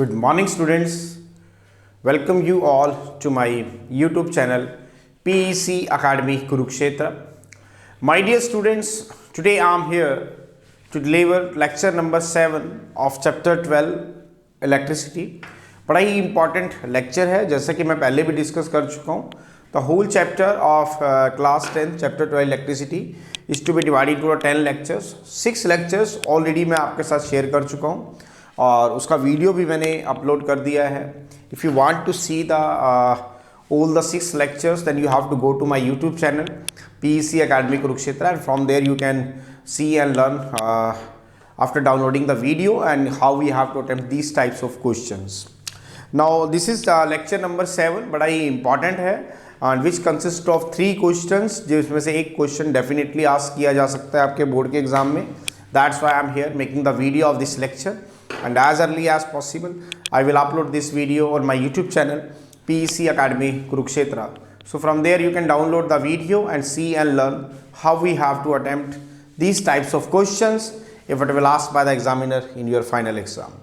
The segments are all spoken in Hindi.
Good morning, students. Welcome you all to my YouTube channel PEC Academy Kurukshetra. My dear students, today I am here to deliver lecture number 7 of chapter 12 electricity. बड़ा ही important lecture है, जैसा कि मैं पहले भी डिस्कस कर चुका हूँ. The whole chapter of class 10 chapter 12 electricity is to be divided into 10 lectures. 6 lectures already मैं आपके साथ शेयर कर चुका हूँ और उसका वीडियो भी मैंने अपलोड कर दिया है. If you want to see the all the 6 lectures, then you have to go to my YouTube channel PEC Academy Kurukshetra, and from there you can see and learn after downloading the video and how we have to attempt these types of questions. Now this is lecture number 7, बड़ा ही important है, and which consists of 3 questions, जिसमें से एक question definitely ask किया जा सकता है आपके बोर्ड के एग्जाम में. That's why I am here making the video of this lecture, and as early as possible I will upload this video on my YouTube channel PEC Academy Kurukshetra. So from there you can download the video and see and learn how we have to attempt these types of questions if it will asked by the examiner in your final exam.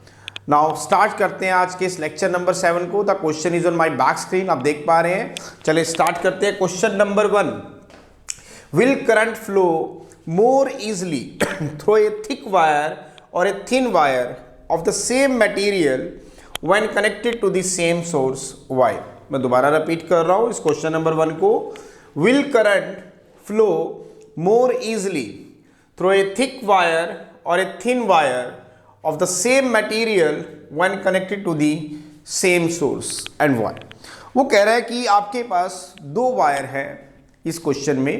Now start करते हैं आज के इस लेक्चर नंबर 7 को. The question is on my back screen, आप देख पा रहे हैं. चलिए स्टार्ट करते हैं. Question number 1, will current flow more easily through a thick wire और a thin wire of the same material when connected to the same source y. मैं दोबारा रिपीट कर रहा हूं इस क्वेश्चन नंबर 1 को. will current flow more easily through a thick wire or a thin wire of the same material when connected to the same source and y. वो कह रहा है कि आपके पास 2 वायर है इस क्वेश्चन में,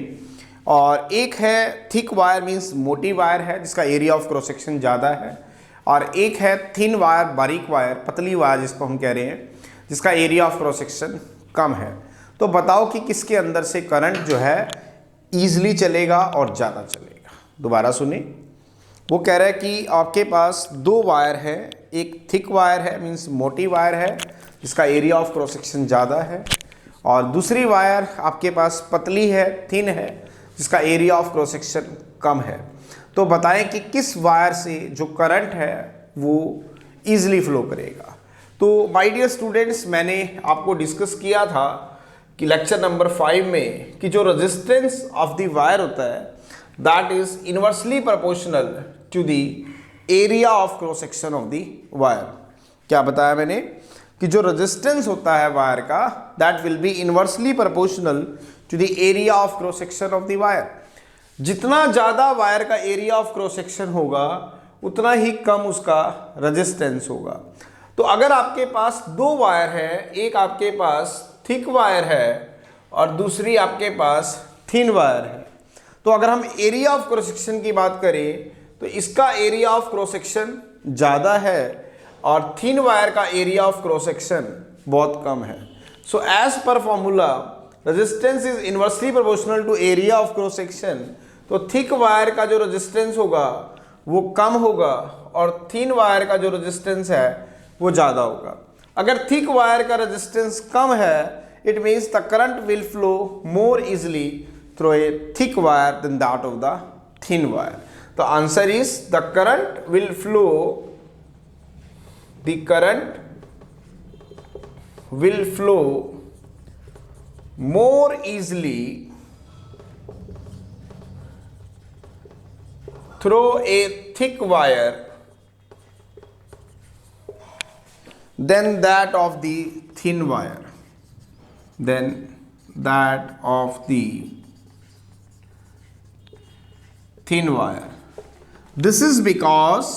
और एक है थिक वायर मीन्स मोटी वायर है जिसका एरिया ऑफ क्रॉस सेक्शन ज़्यादा है, और एक है थिन वायर बारीक वायर पतली वायर जिसको हम कह रहे हैं जिसका एरिया ऑफ क्रॉस सेक्शन कम है. तो बताओ कि किसके अंदर से करंट जो है ईजिली चलेगा और ज़्यादा चलेगा. दोबारा सुने, वो कह रहा है कि आपके पास 2 वायर है. एक थिक वायर है मीन्स मोटी वायर है जिसका एरिया ऑफ क्रॉस सेक्शन ज़्यादा है, और दूसरी वायर आपके पास पतली है थिन है जिसका एरिया ऑफ क्रॉस सेक्शन कम है. तो बताएं कि किस वायर से जो करंट है वो ईजिली फ्लो करेगा. तो माय डियर स्टूडेंट्स, मैंने आपको डिस्कस किया था कि लेक्चर नंबर 5 में कि जो रेजिस्टेंस ऑफ द वायर होता है that is inversely proportional to the area of cross section of the wire. क्या बताया मैंने कि जो रेजिस्टेंस होता है वायर का that will be inversely proportional to the area of cross section of the wire. जितना ज़्यादा वायर का एरिया ऑफ क्रॉस सेक्शन होगा उतना ही कम उसका रेजिस्टेंस होगा. तो अगर आपके पास 2 वायर है, एक आपके पास थिक वायर है और दूसरी आपके पास थिन वायर है, तो अगर हम एरिया ऑफ क्रॉस सेक्शन की बात करें तो इसका एरिया ऑफ क्रॉस सेक्शन ज़्यादा है और थिन वायर का एरिया ऑफ क्रॉस सेक्शन बहुत कम है. So as per formula resistance is inversely proportional to area of cross section. तो थिक वायर का जो रेजिस्टेंस होगा वो कम होगा और थिन वायर का जो रेजिस्टेंस है वो ज़्यादा होगा. अगर थिक वायर का रेजिस्टेंस कम है it means the current will flow more easily through a thick wire then that of the thin wire. तो answer is the current will flow, the current will flow more easily through a thick wire than that of the thin wire, than that of the thin wire. This is because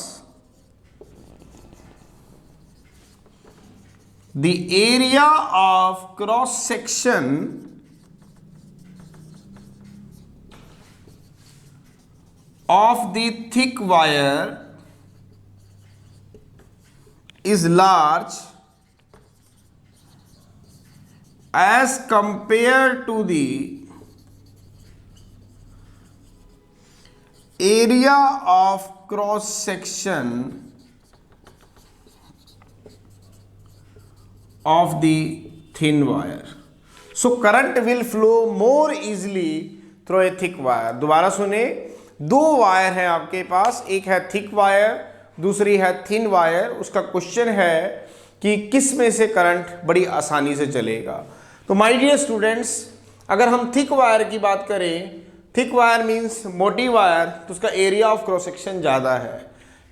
the area of cross section of the thick wire is large as compared to the area of cross section of the thin wire. So current will flow more easily through a thick wire. दोबारा सुने, 2 वायर है आपके पास, एक है थिक वायर दूसरी है थिन वायर. उसका क्वेश्चन है कि किस में से करंट बड़ी आसानी से चलेगा। तो माय डियर स्टूडेंट्स, अगर हम थिक वायर की बात करें, थिक वायर मीन्स मोटी वायर, तो उसका एरिया ऑफ क्रॉस सेक्शन ज़्यादा है।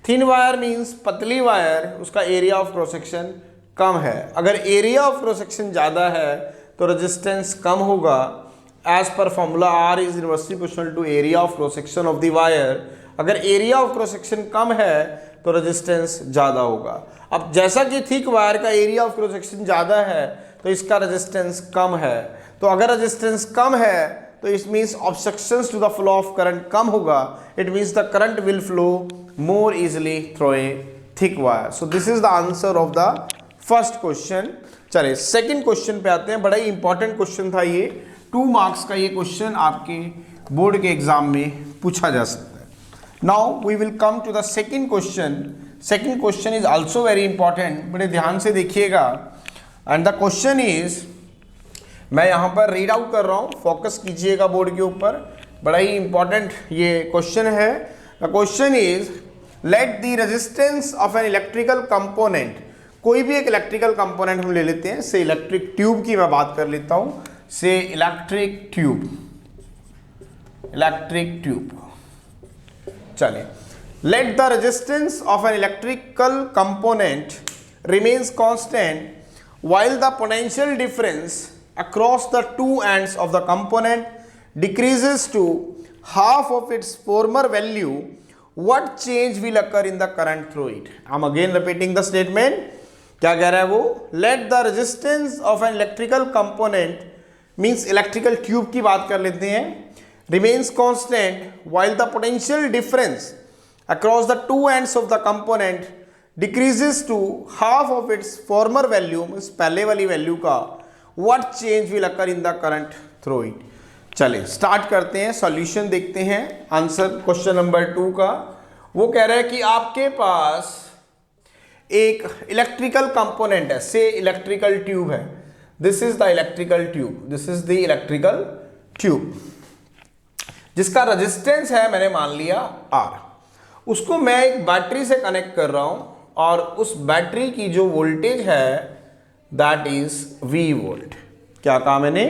थिन वायर मीन्स पतली वायर, उसका एरिया ऑफ क्रॉस सेक्शन कम है। अगर एरिया ऑफ क्रॉस सेक्शन ज़्यादा है तो रेजिस्टेंस कम होगा। As per formula R is inversely proportional to area of cross section of the wire. अगर एरिया ऑफ क्रॉस सेक्शन कम है तो रेजिस्टेंस ज़्यादा होगा। अब जैसा कि थिक वायर का एरिया ऑफ क्रॉस सेक्शन ज़्यादा है तो इसका रेजिस्टेंस कम है। तो अगर रेजिस्टेंस कम है तो it means obstructions to the flow of current कम होगा। It means the current will flow more easily through a thick wire. So this is the answer of the first question. चलिए सेकंड क्वेश्चन पे आते हैं। बड़ा ही इंपॉर्टेंट क्वेश्चन था ये, 2 मार्क्स का ये क्वेश्चन आपके बोर्ड के एग्जाम में पूछा जा सकता है। Now we will come to the second question. Second question is also very important, बड़े ध्यान से देखिएगा। एंड द क्वेश्चन इज, मैं यहाँ पर रीड आउट कर रहा हूँ, फोकस कीजिएगा बोर्ड के ऊपर, बड़ा ही इंपॉर्टेंट ये क्वेश्चन है। The question is, let the resistance of an electrical component, कोई भी एक इलेक्ट्रिकल कंपोनेंट हम ले लेते हैं, से इलेक्ट्रिक ट्यूब की मैं बात कर लेता हूँ, से इलेक्ट्रिक ट्यूब, इलेक्ट्रिक ट्यूब। चलिए, let the resistance of an electrical component remains constant while the potential difference across the two ends of the component decreases to half of its former value, what change will occur in the current through it? I'm again repeating the statement. क्या कह रहा है वो? Let the resistance of an electrical component, means electrical tube की बात कर लेते हैं, remains constant while the potential difference across the two ends of the component decreases to half of its former value, means पहले वाली वैल्यू का, what change will occur in the current through it? चलिए स्टार्ट करते हैं, सॉल्यूशन देखते हैं आंसर क्वेश्चन नंबर 2 का। वो कह रहा है कि आपके पास एक इलेक्ट्रिकल कंपोनेंट है, से इलेक्ट्रिकल ट्यूब है, this is the electrical tube, this is the electrical tube, जिसका रेजिस्टेंस है मैंने मान लिया R। उसको मैं एक बैटरी से कनेक्ट कर रहा हूं और उस बैटरी की जो वोल्टेज है दैट इज V वोल्ट। क्या कहा मैंने?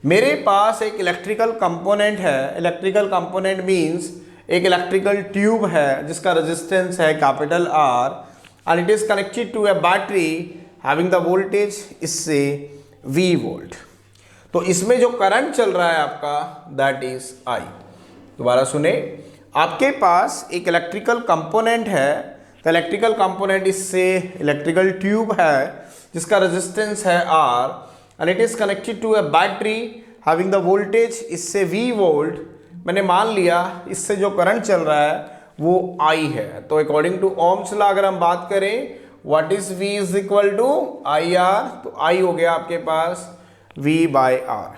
मेरे पास एक इलेक्ट्रिकल कंपोनेंट है, इलेक्ट्रिकल कंपोनेंट मींस एक इलेक्ट्रिकल ट्यूब है जिसका रेजिस्टेंस है capital R and it is connected to a battery having the voltage इससे V वोल्ट। तो इसमें जो करंट चल रहा है आपका दैट इज I। दोबारा सुने, आपके पास एक इलेक्ट्रिकल कंपोनेंट है, तो इलेक्ट्रिकल कंपोनेंट इससे इलेक्ट्रिकल ट्यूब है जिसका रेजिस्टेंस है R and it is connected to a battery having the voltage इससे V वोल्ट। मैंने मान लिया इससे जो करंट चल रहा है वो I है। तो अकॉर्डिंग टू ओम्स लॉ अगर हम बात करें, what is V is equal to IR, तो I हो गया आपके पास V बाय R।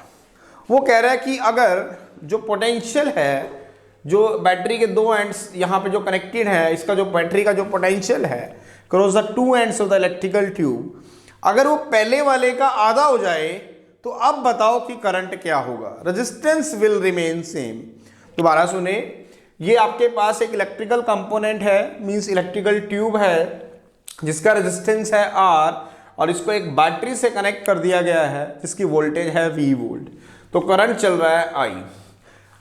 वो कह रहा है कि अगर जो पोटेंशियल है, जो बैटरी के 2 एंड्स यहाँ पे जो कनेक्टेड है, इसका जो बैटरी का जो पोटेंशियल है cross the 2 ends of the electrical tube, अगर वो पहले वाले का आधा हो जाए तो अब बताओ कि करंट क्या होगा? Resistance will remain same. दोबारा सुने, ये आपके पास एक इलेक्ट्रिकल कंपोनेंट है, मींस इलेक्ट्रिकल ट्यूब है जिसका रेजिस्टेंस है R और इसको एक बैटरी से कनेक्ट कर दिया गया है जिसकी वोल्टेज है V वोल्ट। तो करंट चल रहा है I।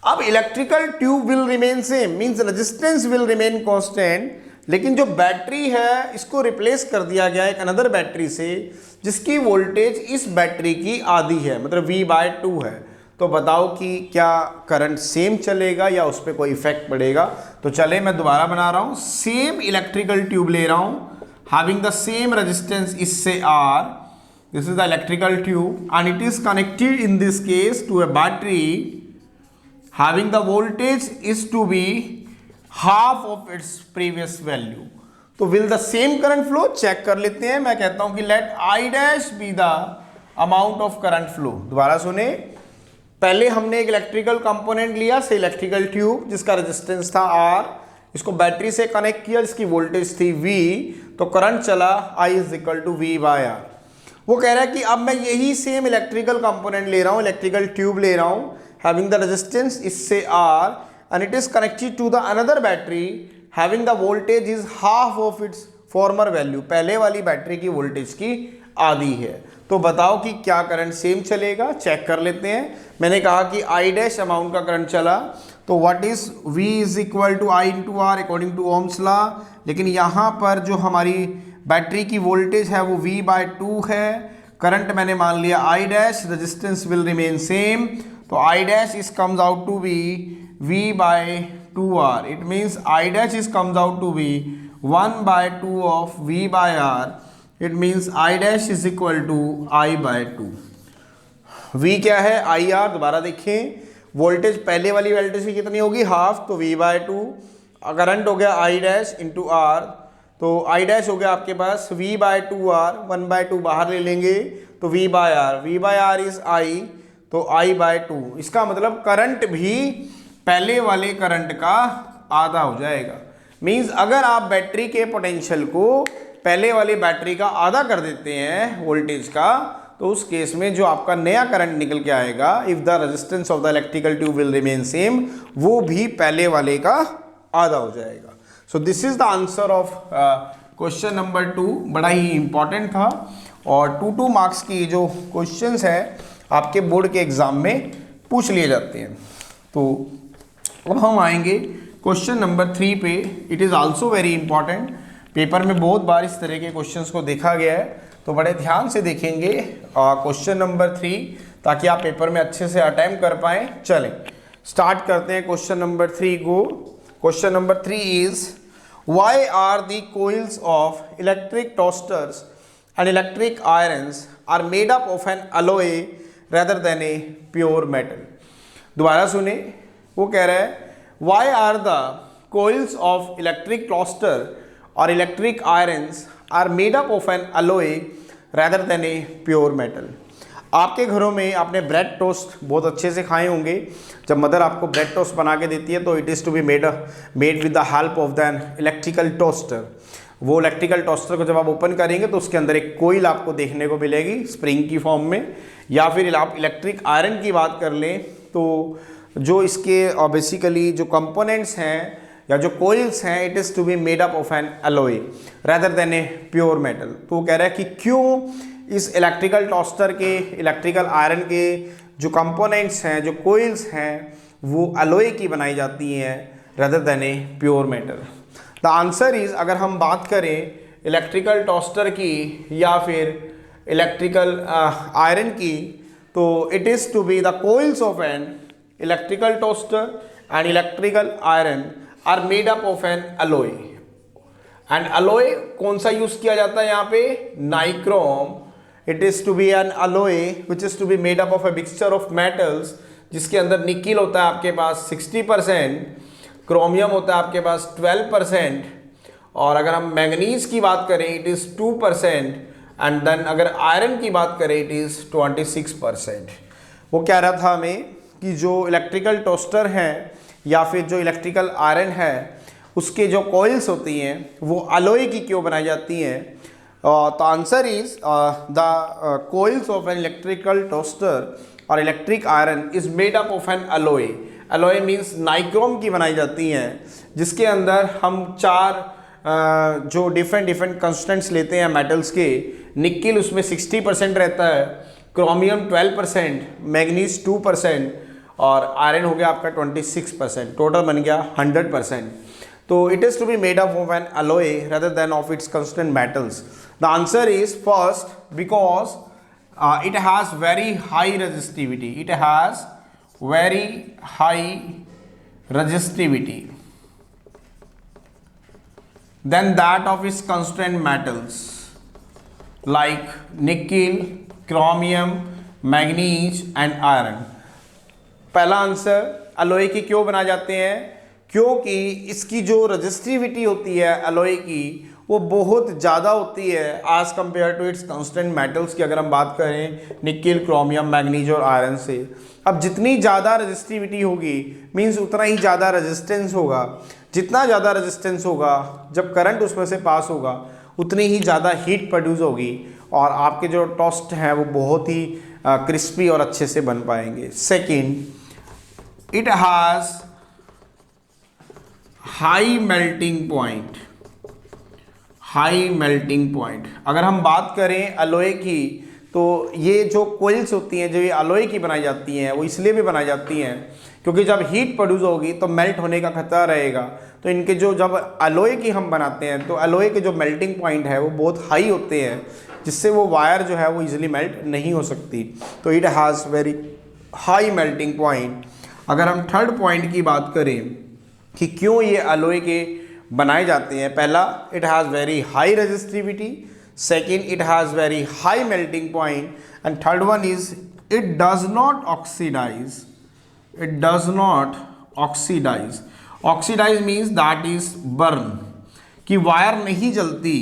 अब electrical tube will remain same, means resistance will remain constant, लेकिन जो बैटरी है इसको रिप्लेस कर दिया गया एक अनदर बैटरी से जिसकी वोल्टेज इस बैटरी की आधी है, मतलब V/2 है। तो बताओ कि क्या करंट सेम चलेगा या उस पर कोई इफेक्ट पड़ेगा? तो चले मैं दोबारा बना रहा हूँ, सेम इलेक्ट्रिकल ट्यूब ले रहा हूँ हैविंग द सेम रेजिस्टेंस इससे R, this is the electrical tube and it is connected in this case to a battery having the voltage is to be half of its previous value। तो will the same current flow? Check कर लेते हैं। मैं कहता हूं कि let I dash be the amount of current flow। दोबारा सुने, पहले हमने एक इलेक्ट्रिकल कंपोनेंट लिया से इलेक्ट्रिकल ट्यूब जिसका रेजिस्टेंस था R, इसको बैटरी से कनेक्ट किया जिसकी वोल्टेज थी V, तो करंट चला I is equal to V by R। वो कह रहा है कि अब मैं यही सेम इलेक्ट्रिकल कंपोनेंट ले रहा हूँ, इलेक्ट्रिकल ट्यूब ले रहा हूँ having the resistance इससे R and it is connected to the another battery having the voltage is half of its farmer value, पहले वाली बैटरी की वोल्टेज की आधी है। तो बताओ कि क्या करंट सेम चलेगा, चेक कर लेते हैं। मैंने कहा कि आई डैश अमाउंट का करंट चला, तो what is V is equal to I into R according to Ohm's law. लेकिन यहाँ पर जो हमारी बैटरी की वोल्टेज है वो V/2 है, करंट मैंने मान लिया I dash, resistance will remain same, तो I dash is comes out to be V/2R। It means I dash is comes out to be 1/2 of V/R। It means I dash is equal to I/2। V क्या है, IR। दोबारा देखें, वोल्टेज पहले वाली वोल्टेज की कितनी होगी, हाफ, तो V/2। करंट हो गया आई डैश इंटू आर, तो आई डैश हो गया आपके पास V/2R, 1/2 बाहर ले लेंगे तो V/R, V/R इज I, तो I/2। इसका मतलब करंट भी पहले वाले करंट का आधा हो जाएगा। मीन्स अगर आप बैटरी के पोटेंशियल को पहले वाली बैटरी का आधा कर देते हैं वोल्टेज का, तो उस केस में जो आपका नया करंट निकल के आएगा, if the resistance of the electrical tube will remain same, वो भी पहले वाले का आधा हो जाएगा। सो this is the answer of question number 2। बड़ा ही इंपॉर्टेंट था और 2 मार्क्स की जो क्वेश्चंस है आपके बोर्ड के एग्जाम में पूछ लिए जाते हैं। तो अब हम आएंगे क्वेश्चन नंबर 3 पे। It is also very important, paper में बहुत बार इस तरह के क्वेश्चंस को देखा गया है, तो बड़े ध्यान से देखेंगे क्वेश्चन नंबर 3, ताकि आप पेपर में अच्छे से अटेम्प्ट कर पाएँ। चलें स्टार्ट करते हैं क्वेश्चन नंबर 3 को। Question number 3 is why are the coils of electric toasters and electric irons are made up of an alloy rather than a pure metal. दोबारा सुने, वो कह रहा है why are the coils of electric toaster और electric irons are made up of an alloy rather than a pure metal. आपके घरों में आपने ब्रेड टोस्ट बहुत अच्छे से खाए होंगे। जब मदर आपको ब्रेड टोस्ट बना के देती है तो it is to be made with the help of than electrical toaster. वो इलेक्ट्रिकल टोस्टर को जब आप ओपन करेंगे तो उसके अंदर एक कोइल आपको देखने को मिलेगी स्प्रिंग की फॉर्म में। या फिर आप इलेक्ट्रिक आयरन की बात कर लें तो जो इसके बेसिकली जो कंपोनेंट्स हैं या जो कोइल्स हैं, it is to be made up of an alloy rather than a pure metal. तो वो कह रहा है कि क्यों इस इलेक्ट्रिकल टोस्टर के, इलेक्ट्रिकल आयरन के जो कंपोनेंट्स हैं, जो कोइल्स हैं, वो अलॉय की बनाई जाती हैं rather than a pure metal. The answer is, अगर हम बात करें इलेक्ट्रिकल टोस्टर की या फिर इलेक्ट्रिकल आयरन की, तो it is to be the coils of an electrical toaster and electrical iron are made up of an alloy. And alloy कौन सा यूज किया जाता है यहाँ पे, nichrome. It is to be an alloy which is to be made up of a mixture of metals, जिसके अंदर निकिल होता है आपके पास 60%, क्रोमियम होता है आपके पास 12%, और अगर हम मैंगनीज की बात करें इट इज़ 2%, एंड देन अगर आयरन की बात करें इट इज़ 26%। वो कह रहा था हमें कि जो इलेक्ट्रिकल टोस्टर हैं या फिर जो इलेक्ट्रिकल आयरन है उसके जो कॉइल्स होती हैं वो अलॉय की क्यों बनाई जाती हैं। तो answer is the coils of an electrical toaster और electric iron is made up of an alloy. Alloy means nichrome की बनाई जाती हैं, जिसके अंदर हम 4 जो डिफरेंट कंस्टेंट्स लेते हैं मेटल्स के। निकिल उसमें 60% रहता है, क्रोमियम 12%, मैग्नीज 2% और आयरन हो गया आपका 26%। टोटल बन गया 100%। तो it is to be made up of an alloy rather than of its constant metals. The answer is first because it has very high resistivity. It has very high resistivity than that of its constant metals like nickel, chromium, manganese and iron. पहला आंसर, अलॉय की क्यों बनाए जाते हैं, क्योंकि इसकी जो रजिस्टिविटी होती है अलॉय की वो बहुत ज़्यादा होती है as compare to its constant metals की। अगर हम बात करें निकिल, क्रोमियम, मैग्नीज और आयरन से, अब जितनी ज़्यादा रजिस्टिविटी होगी मींस उतना ही ज़्यादा रेजिस्टेंस होगा। जितना ज़्यादा रेजिस्टेंस होगा, जब करंट उसमें से पास होगा उतनी ही ज़्यादा हीट प्रोड्यूस होगी और आपके जो टोस्ट हैं वो बहुत ही क्रिस्पी और अच्छे से बन पाएंगे। Second, it has high melting point. High melting point. अगर हम बात करें अलॉय की, तो ये जो कोइल्स होती हैं जो ये अलॉय की बनाई जाती हैं, वो इसलिए भी बनाई जाती हैं क्योंकि जब हीट प्रोड्यूस होगी तो मेल्ट होने का खतरा रहेगा। तो इनके जो जब अलॉय की हम बनाते हैं तो अलॉय के जो मेल्टिंग पॉइंट है वो बहुत हाई होते हैं, जिससे वो वायर जो है वो इजीली मेल्ट नहीं हो सकती। तो it has very high melting point. अगर हम थर्ड पॉइंट की बात करें कि क्यों ये अलॉय के बनाए जाते हैं, पहला, it has very high resistivity, second, it has very high melting point, and third one is it does not oxidise. It does not oxidize. Oxidize means that is burn, कि वायर नहीं जलती,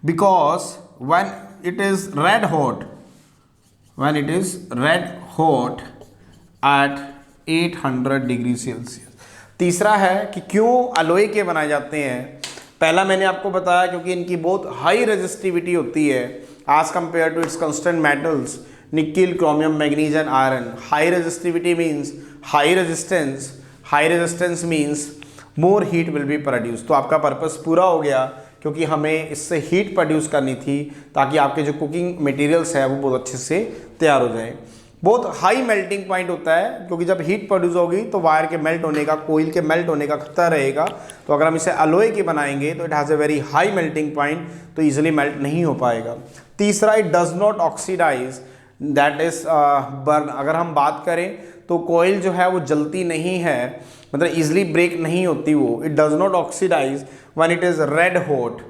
because when it is red hot at 800 degree Celsius. तीसरा है कि क्यों अलॉय के बनाए जाते हैं। पहला मैंने आपको बताया क्योंकि इनकी बहुत हाई रेजिस्टिविटी होती है as compare to its constant metals, nickel, chromium, manganese and iron. High resistivity means high resistance, high resistance means more heat will be produce. तो आपका पर्पस पूरा हो गया क्योंकि हमें इससे हीट प्रोड्यूस करनी थी ताकि आपके जो कुकिंग मटेरियल्स है वो बहुत अच्छे से तैयार हो जाए। बहुत हाई मेल्टिंग पॉइंट होता है क्योंकि जब हीट प्रोड्यूस होगी तो वायर के मेल्ट होने का, कोइल के मेल्ट होने का खतरा रहेगा। तो अगर हम इसे अलॉय के बनाएंगे तो it has a very high melting point, तो ईजिली मेल्ट नहीं हो पाएगा। तीसरा, it does not oxidise, that is burn. अगर हम बात करें तो कोइल जो है वो जलती नहीं है, मतलब ईजिली ब्रेक नहीं होती वो। It does not oxidise when it is red hot,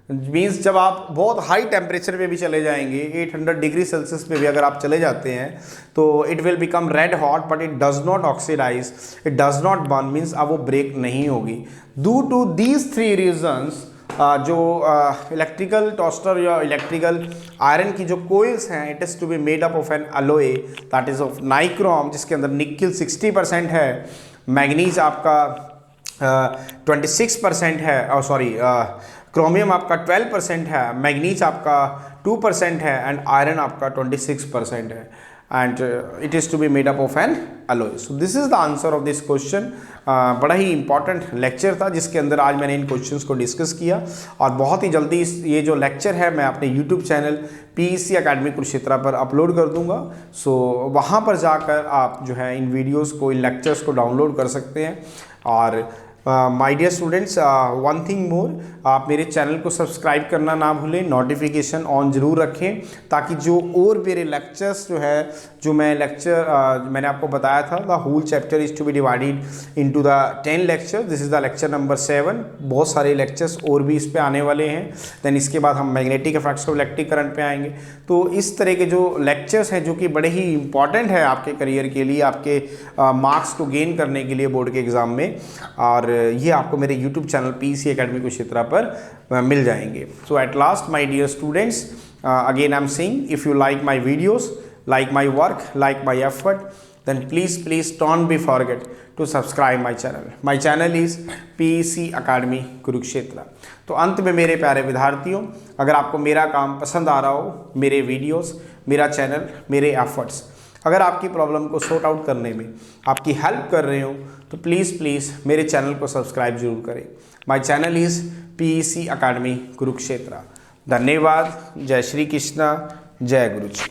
means जब आप बहुत हाई टेम्परेचर पे भी चले जाएंगे, 800 डिग्री सेल्सियस पे भी अगर आप चले जाते हैं तो it will become red hot, but it does not oxidise, it does not burn, means अब वो ब्रेक नहीं होगी। Due to these three reasons जो इलेक्ट्रिकल टोस्टर या इलेक्ट्रिकल आयरन की जो कोइल्स हैं, it is to be made up of an alloy that is of nichrome, जिसके अंदर निकिल 60% है, मैग्नीज आपका 26% है, और सॉरी क्रोमियम आपका 12% है, मैग्नीज आपका 2% है, एंड आयरन आपका 26% है, and it is to be made up of an alloy. So this is the answer of this question. बड़ा ही इंपॉर्टेंट लेक्चर था जिसके अंदर आज मैंने इन क्वेश्चंस को डिस्कस किया, और बहुत ही जल्दी ये जो लेक्चर है मैं अपने YouTube channel PEC academy Kurukshetra पर अपलोड कर दूंगा। सो वहाँ पर जाकर आप जो है इन वीडियोस को, इन लेक्चर्स को डाउनलोड कर सकते हैं। और my dear students, one thing more, आप मेरे चैनल को सब्सक्राइब करना ना भूलें, नोटिफिकेशन ऑन ज़रूर रखें, ताकि जो और मेरे लेक्चर्स जो है, जो मैं लेक्चर मैंने आपको बताया था, the whole chapter is to be divided into the 10 lecture, this is the lecture number 7। बहुत सारे लेक्चर्स और भी इस पे आने वाले हैं। दैन इसके बाद हम magnetic effects of electric current पे आएंगे। तो इस तरह के जो लेक्चर्स हैं जो कि बड़े ही इंपॉर्टेंट है आपके करियर के लिए, आपके मार्क्स को गेन करने के लिए बोर्ड के एग्ज़ाम में, और ये आपको मेरे YouTube channel PEC academy Kurukshetra पर मिल जाएंगे। So at last my dear students, again I am saying, if you like my videos, like my work, like my effort, then please don't be forget to subscribe my channel. My channel is PEC Academy Kurukshetra. तो अंत में मेरे प्यारे विद्यार्थियों, अगर आपको मेरा काम पसंद आ रहा हो, मेरे वीडियोस, मेरा चैनल, मेरे एफर्ट्स अगर आपकी प्रॉब्लम को सॉर्ट आउट करने में आपकी हेल्प कर रहे हो, तो प्लीज़ मेरे चैनल को सब्सक्राइब जरूर करें। My channel is PEC Academy Kurukshetra. धन्यवाद। जय श्री कृष्णा, जय गुरु जी।